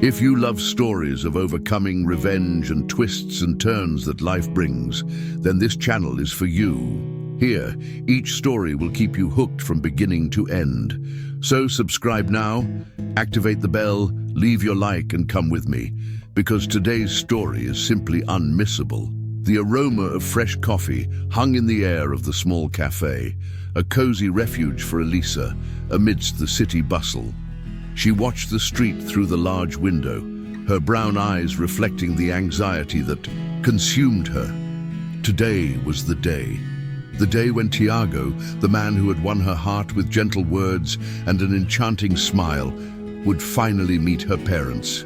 If you love stories of overcoming, revenge, and twists and turns that life brings, then this channel is for you. Here, each story will keep you hooked from beginning to end. So subscribe now, activate the bell, leave your like, and come with me, because today's story is simply unmissable. The aroma of fresh coffee hung in the air of the small cafe, a cozy refuge for Elisa amidst the city bustle. She watched the street through the large window, her brown eyes reflecting the anxiety that consumed her. Today was the day when Tiago, the man who had won her heart with gentle words and an enchanting smile, would finally meet her parents.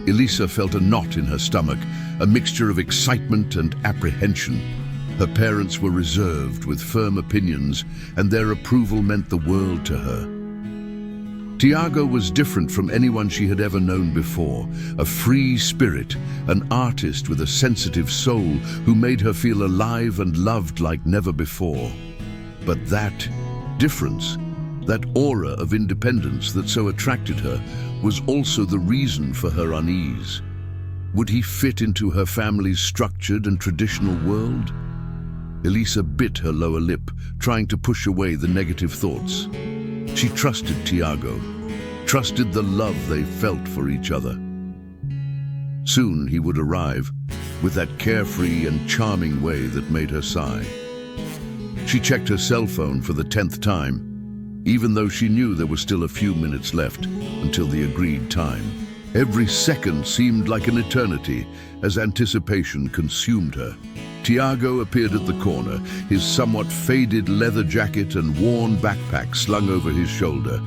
Elisa felt a knot in her stomach, a mixture of excitement and apprehension. Her parents were reserved with firm opinions, and their approval meant the world to her. Tiago was different from anyone she had ever known before, a free spirit, an artist with a sensitive soul who made her feel alive and loved like never before. But that difference, that aura of independence that so attracted her, was also the reason for her unease. Would he fit into her family's structured and traditional world? Elisa bit her lower lip, trying to push away the negative thoughts. She trusted Tiago, trusted the love they felt for each other. Soon he would arrive, with that carefree and charming way that made her sigh. She checked her cell phone for the 10th time, even though she knew there were still a few minutes left until the agreed time. Every second seemed like an eternity as anticipation consumed her. Tiago appeared at the corner, his somewhat faded leather jacket and worn backpack slung over his shoulder.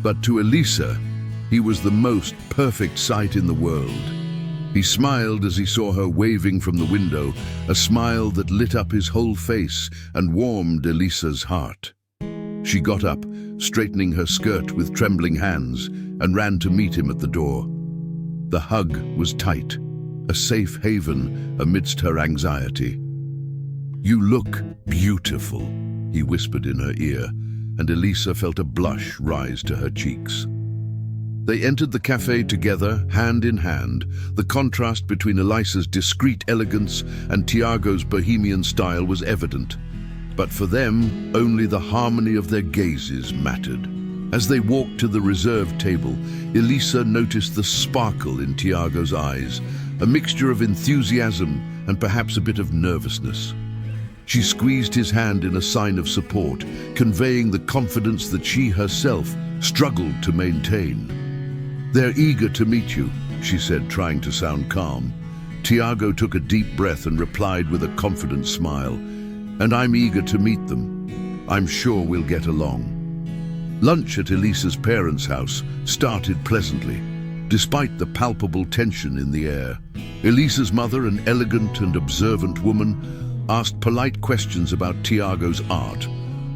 But to Elisa, he was the most perfect sight in the world. He smiled as he saw her waving from the window, a smile that lit up his whole face and warmed Elisa's heart. She got up, straightening her skirt with trembling hands, and ran to meet him at the door. The hug was tight, a safe haven amidst her anxiety. "You look beautiful," he whispered in her ear, and Elisa felt a blush rise to her cheeks. They entered the cafe together, hand in hand. The contrast between Elisa's discreet elegance and Tiago's bohemian style was evident. But for them, only the harmony of their gazes mattered. As they walked to the reserved table, Elisa noticed the sparkle in Tiago's eyes, a mixture of enthusiasm and perhaps a bit of nervousness. She squeezed his hand in a sign of support, conveying the confidence that she herself struggled to maintain. "They're eager to meet you," she said, trying to sound calm. Tiago took a deep breath and replied with a confident smile, "And I'm eager to meet them. I'm sure we'll get along." Lunch at Elisa's parents' house started pleasantly, despite the palpable tension in the air. Elisa's mother, an elegant and observant woman, asked polite questions about Tiago's art,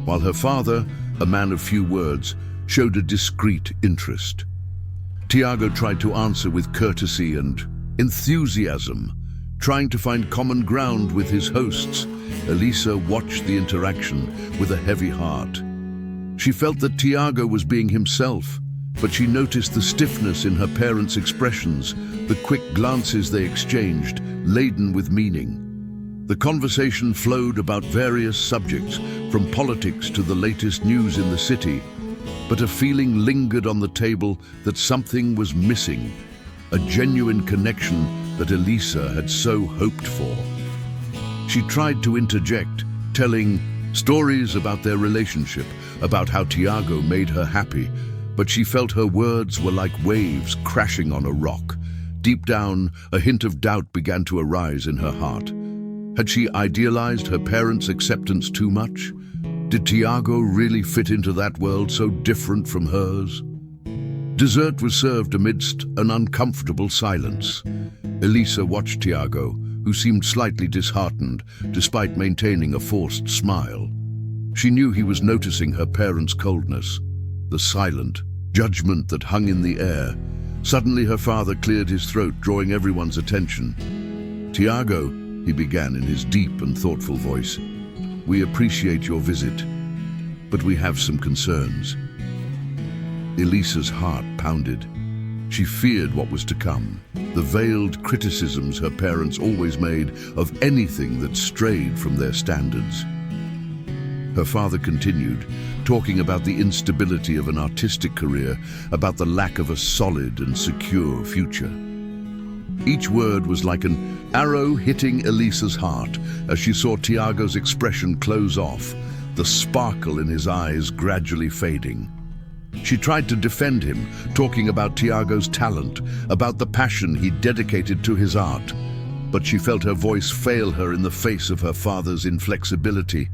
while her father, a man of few words, showed a discreet interest. Tiago tried to answer with courtesy and enthusiasm, trying to find common ground with his hosts. Elisa watched the interaction with a heavy heart. She felt that Tiago was being himself, but she noticed the stiffness in her parents' expressions, the quick glances they exchanged, laden with meaning. The conversation flowed about various subjects, from politics to the latest news in the city, but a feeling lingered on the table that something was missing, a genuine connection that Elisa had so hoped for. She tried to interject, telling stories about their relationship, about how Tiago made her happy, but she felt her words were like waves crashing on a rock. Deep down, a hint of doubt began to arise in her heart. Had she idealized her parents' acceptance too much? Did Tiago really fit into that world so different from hers? Dessert was served amidst an uncomfortable silence. Elisa watched Tiago, who seemed slightly disheartened, despite maintaining a forced smile. She knew he was noticing her parents' coldness, the silent judgment that hung in the air. Suddenly her father cleared his throat, drawing everyone's attention. "Tiago," he began in his deep and thoughtful voice, "we appreciate your visit, but we have some concerns." Elisa's heart pounded. She feared what was to come, the veiled criticisms her parents always made of anything that strayed from their standards. Her father continued, talking about the instability of an artistic career, about the lack of a solid and secure future. Each word was like an arrow hitting Elisa's heart as she saw Tiago's expression close off, the sparkle in his eyes gradually fading. She tried to defend him, talking about Tiago's talent, about the passion he dedicated to his art, but she felt her voice fail her in the face of her father's inflexibility.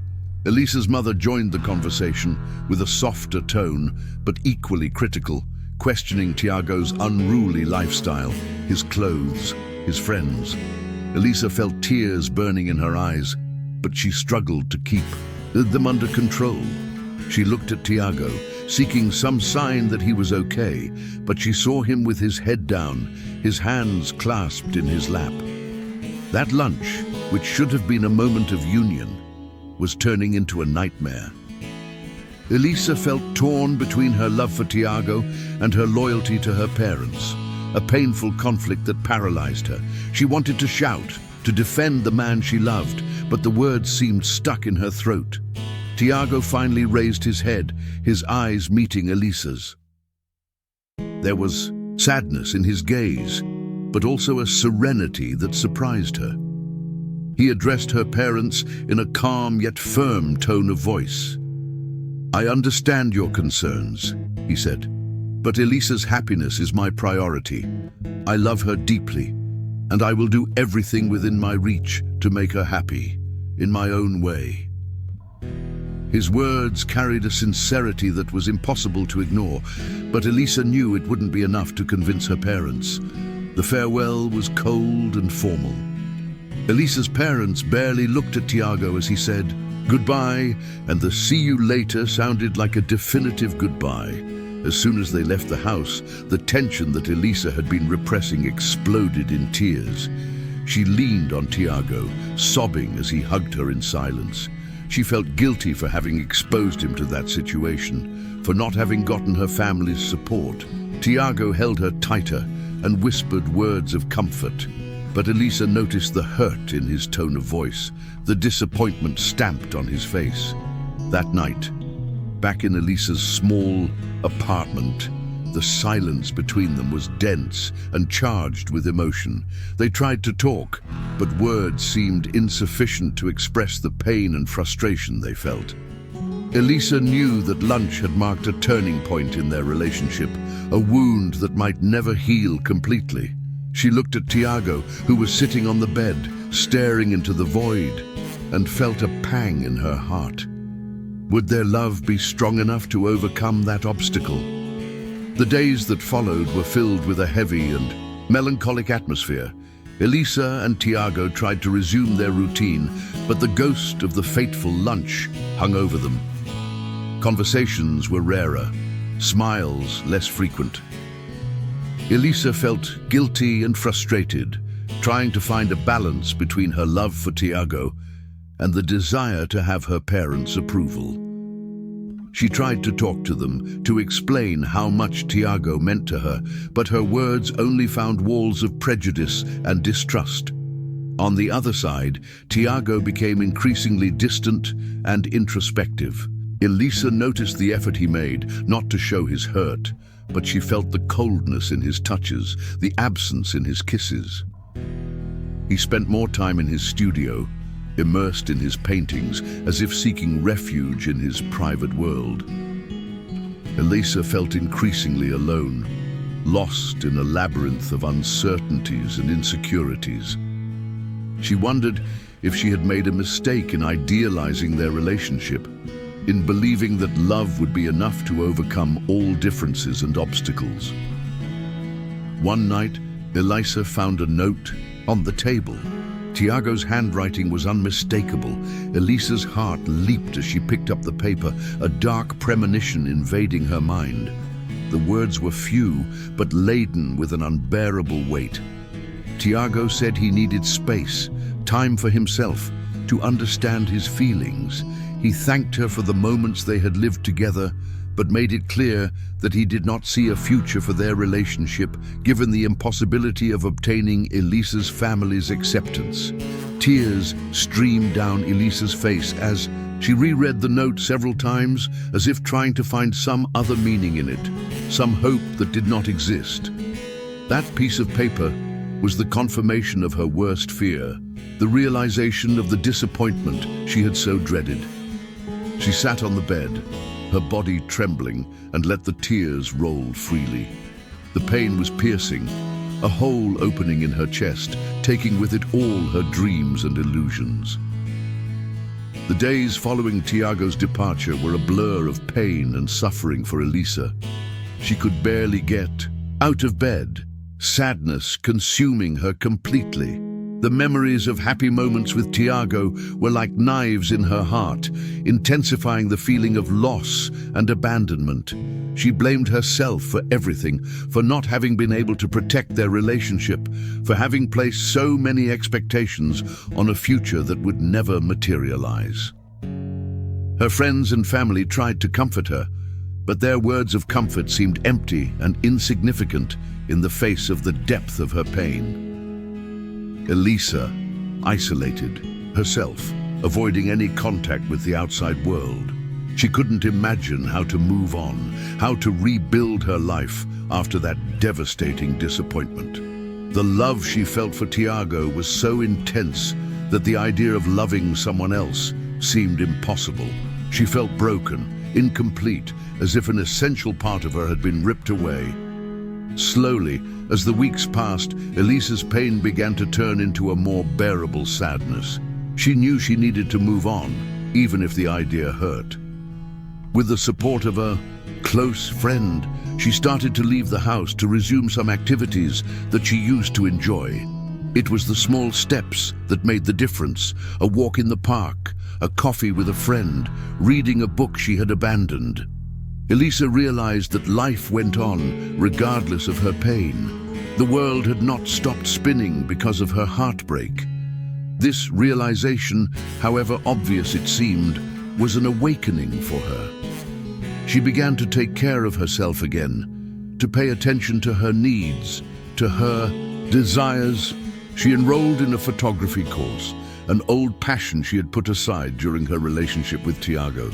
Elisa's mother joined the conversation with a softer tone, but equally critical, questioning Tiago's unruly lifestyle, his clothes, his friends. Elisa felt tears burning in her eyes, but she struggled to keep them under control. She looked at Tiago, seeking some sign that he was okay, but she saw him with his head down, his hands clasped in his lap. That lunch, which should have been a moment of union, was turning into a nightmare. Elisa felt torn between her love for Tiago and her loyalty to her parents, a painful conflict that paralyzed her. She wanted to shout, to defend the man she loved, but the words seemed stuck in her throat. Tiago finally raised his head, his eyes meeting Elisa's. There was sadness in his gaze, but also a serenity that surprised her. He addressed her parents in a calm yet firm tone of voice. "I understand your concerns," he said, "but Elisa's happiness is my priority. I love her deeply, and I will do everything within my reach to make her happy, in my own way." His words carried a sincerity that was impossible to ignore, but Elisa knew it wouldn't be enough to convince her parents. The farewell was cold and formal. Elisa's parents barely looked at Tiago as he said goodbye, and the "see you later" sounded like a definitive goodbye. As soon as they left the house, the tension that Elisa had been repressing exploded in tears. She leaned on Tiago, sobbing as he hugged her in silence. She felt guilty for having exposed him to that situation, for not having gotten her family's support. Tiago held her tighter and whispered words of comfort, but Elisa noticed the hurt in his tone of voice, the disappointment stamped on his face. That night, back in Elisa's small apartment, the silence between them was dense and charged with emotion. They tried to talk, but words seemed insufficient to express the pain and frustration they felt. Elisa knew that lunch had marked a turning point in their relationship, a wound that might never heal completely. She looked at Tiago, who was sitting on the bed, staring into the void, and felt a pang in her heart. Would their love be strong enough to overcome that obstacle? The days that followed were filled with a heavy and melancholic atmosphere. Elisa and Tiago tried to resume their routine, but the ghost of the fateful lunch hung over them. Conversations were rarer, smiles less frequent. Elisa felt guilty and frustrated, trying to find a balance between her love for Tiago and the desire to have her parents' approval. She tried to talk to them, to explain how much Tiago meant to her, but her words only found walls of prejudice and distrust. On the other side, Tiago became increasingly distant and introspective. Elisa noticed the effort he made, not to show his hurt, but she felt the coldness in his touches, the absence in his kisses. He spent more time in his studio, immersed in his paintings, as if seeking refuge in his private world. Elisa felt increasingly alone, lost in a labyrinth of uncertainties and insecurities. She wondered if she had made a mistake in idealizing their relationship, in believing that love would be enough to overcome all differences and obstacles. One night, Elisa found a note on the table. Tiago's handwriting was unmistakable. Elisa's heart leaped as she picked up the paper, a dark premonition invading her mind. The words were few, but laden with an unbearable weight. Tiago said he needed space, time for himself, to understand his feelings. He thanked her for the moments they had lived together, but made it clear that he did not see a future for their relationship given the impossibility of obtaining Elisa's family's acceptance. Tears streamed down Elisa's face as she reread the note several times, as if trying to find some other meaning in it, some hope that did not exist. That piece of paper was the confirmation of her worst fear, the realization of the disappointment she had so dreaded. She sat on the bed, her body trembling, and let the tears roll freely. The pain was piercing, a hole opening in her chest, taking with it all her dreams and illusions. The days following Tiago's departure were a blur of pain and suffering for Elisa. She could barely get out of bed, sadness consuming her completely. The memories of happy moments with Tiago were like knives in her heart, intensifying the feeling of loss and abandonment. She blamed herself for everything, for not having been able to protect their relationship, for having placed so many expectations on a future that would never materialize. Her friends and family tried to comfort her, but their words of comfort seemed empty and insignificant in the face of the depth of her pain. Elisa, isolated, herself, avoiding any contact with the outside world. She couldn't imagine how to move on, how to rebuild her life after that devastating disappointment. The love she felt for Tiago was so intense that the idea of loving someone else seemed impossible. She felt broken, incomplete, as if an essential part of her had been ripped away. Slowly, as the weeks passed, Elisa's pain began to turn into a more bearable sadness. She knew she needed to move on, even if the idea hurt. With the support of a close friend, she started to leave the house to resume some activities that she used to enjoy. It was the small steps that made the difference: a walk in the park, a coffee with a friend, reading a book she had abandoned. Elisa realized that life went on regardless of her pain. The world had not stopped spinning because of her heartbreak. This realization, however obvious it seemed, was an awakening for her. She began to take care of herself again, to pay attention to her needs, to her desires. She enrolled in a photography course, an old passion she had put aside during her relationship with Tiago.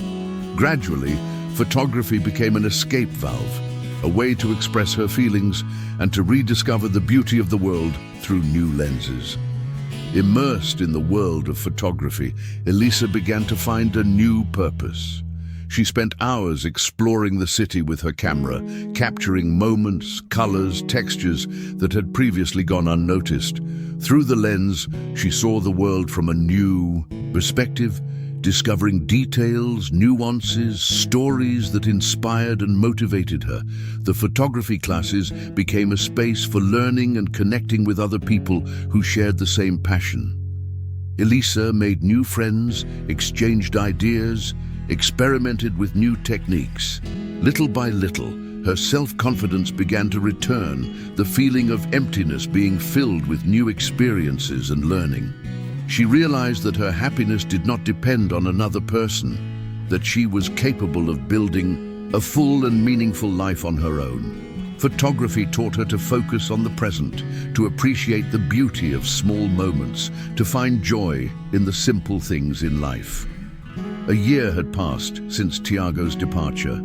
Gradually, photography became an escape valve, a way to express her feelings and to rediscover the beauty of the world through new lenses. Immersed in the world of photography, Elisa began to find a new purpose. She spent hours exploring the city with her camera, capturing moments, colors, textures that had previously gone unnoticed. Through the lens, she saw the world from a new perspective, discovering details, nuances, stories that inspired and motivated her. The photography classes became a space for learning and connecting with other people who shared the same passion. Elisa made new friends, exchanged ideas, experimented with new techniques. Little by little, her self-confidence began to return, the feeling of emptiness being filled with new experiences and learning. She realized that her happiness did not depend on another person, that she was capable of building a full and meaningful life on her own. Photography taught her to focus on the present, to appreciate the beauty of small moments, to find joy in the simple things in life. A year had passed since Tiago's departure.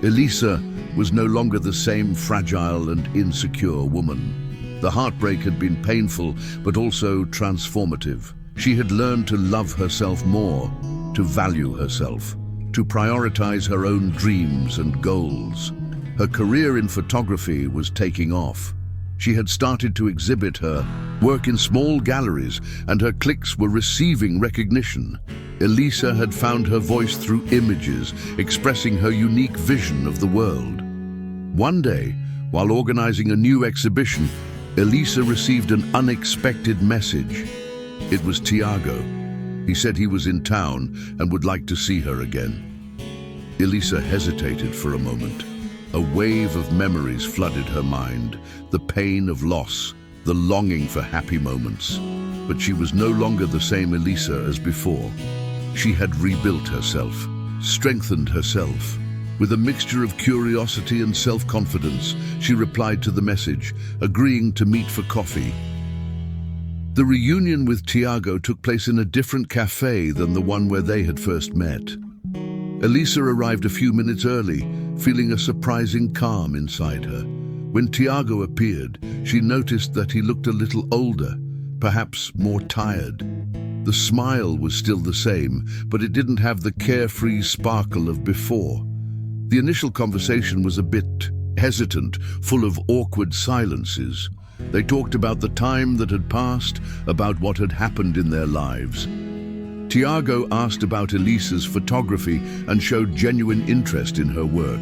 Elisa was no longer the same fragile and insecure woman. The heartbreak had been painful, but also transformative. She had learned to love herself more, to value herself, to prioritize her own dreams and goals. Her career in photography was taking off. She had started to exhibit her work in small galleries, and her clicks were receiving recognition. Elisa had found her voice through images, expressing her unique vision of the world. One day, while organizing a new exhibition, Elisa received an unexpected message. It was Tiago. He said he was in town and would like to see her again. Elisa hesitated for a moment. A wave of memories flooded her mind, the pain of loss, the longing for happy moments. But she was no longer the same Elisa as before. She had rebuilt herself, strengthened herself, With a mixture of curiosity and self-confidence, she replied to the message, agreeing to meet for coffee. The reunion with Tiago took place in a different cafe than the one where they had first met. Elisa arrived a few minutes early, feeling a surprising calm inside her. When Tiago appeared, she noticed that he looked a little older, perhaps more tired. The smile was still the same, but it didn't have the carefree sparkle of before. The initial conversation was a bit hesitant, full of awkward silences. They talked about the time that had passed, about what had happened in their lives. Tiago asked about Elisa's photography and showed genuine interest in her work.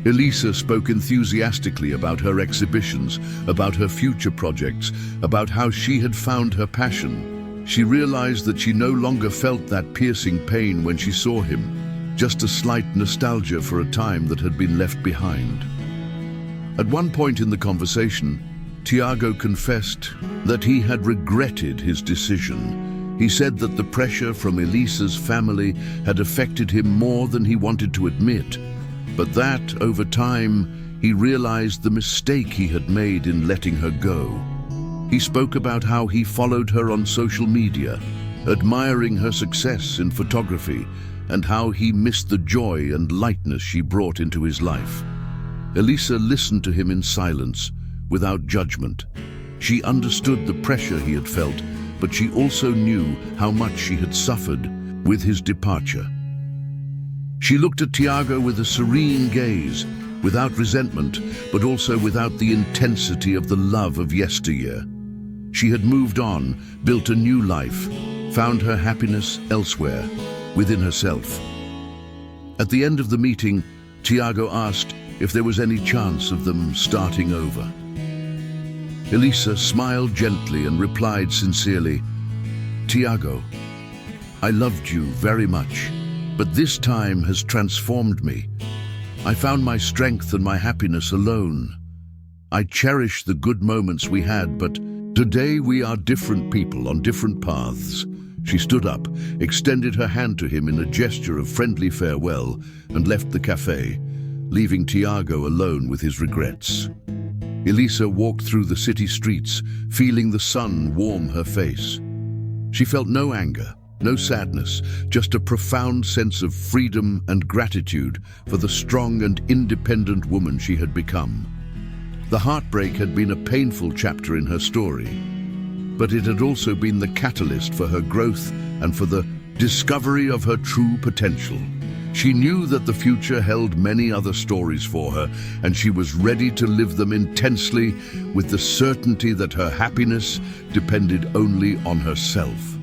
Elisa spoke enthusiastically about her exhibitions, about her future projects, about how she had found her passion. She realized that she no longer felt that piercing pain when she saw him, just a slight nostalgia for a time that had been left behind. At one point in the conversation, Tiago confessed that he had regretted his decision. He said that the pressure from Elisa's family had affected him more than he wanted to admit, but that, over time, he realized the mistake he had made in letting her go. He spoke about how he followed her on social media, admiring her success in photography, and how he missed the joy and lightness she brought into his life. Elisa listened to him in silence, without judgment. She understood the pressure he had felt, but she also knew how much she had suffered with his departure. She looked at Tiago with a serene gaze, without resentment, but also without the intensity of the love of yesteryear. She had moved on, built a new life, found her happiness elsewhere, within herself. At the end of the meeting, Tiago asked if there was any chance of them starting over. Elisa smiled gently and replied sincerely, "Tiago, I loved you very much, but this time has transformed me. I found my strength and my happiness alone. I cherish the good moments we had, but today we are different people on different paths." She stood up, extended her hand to him in a gesture of friendly farewell, and left the cafe, leaving Tiago alone with his regrets. Elisa walked through the city streets, feeling the sun warm her face. She felt no anger, no sadness, just a profound sense of freedom and gratitude for the strong and independent woman she had become. The heartbreak had been a painful chapter in her story, but it had also been the catalyst for her growth and for the discovery of her true potential. She knew that the future held many other stories for her, and she was ready to live them intensely with the certainty that her happiness depended only on herself.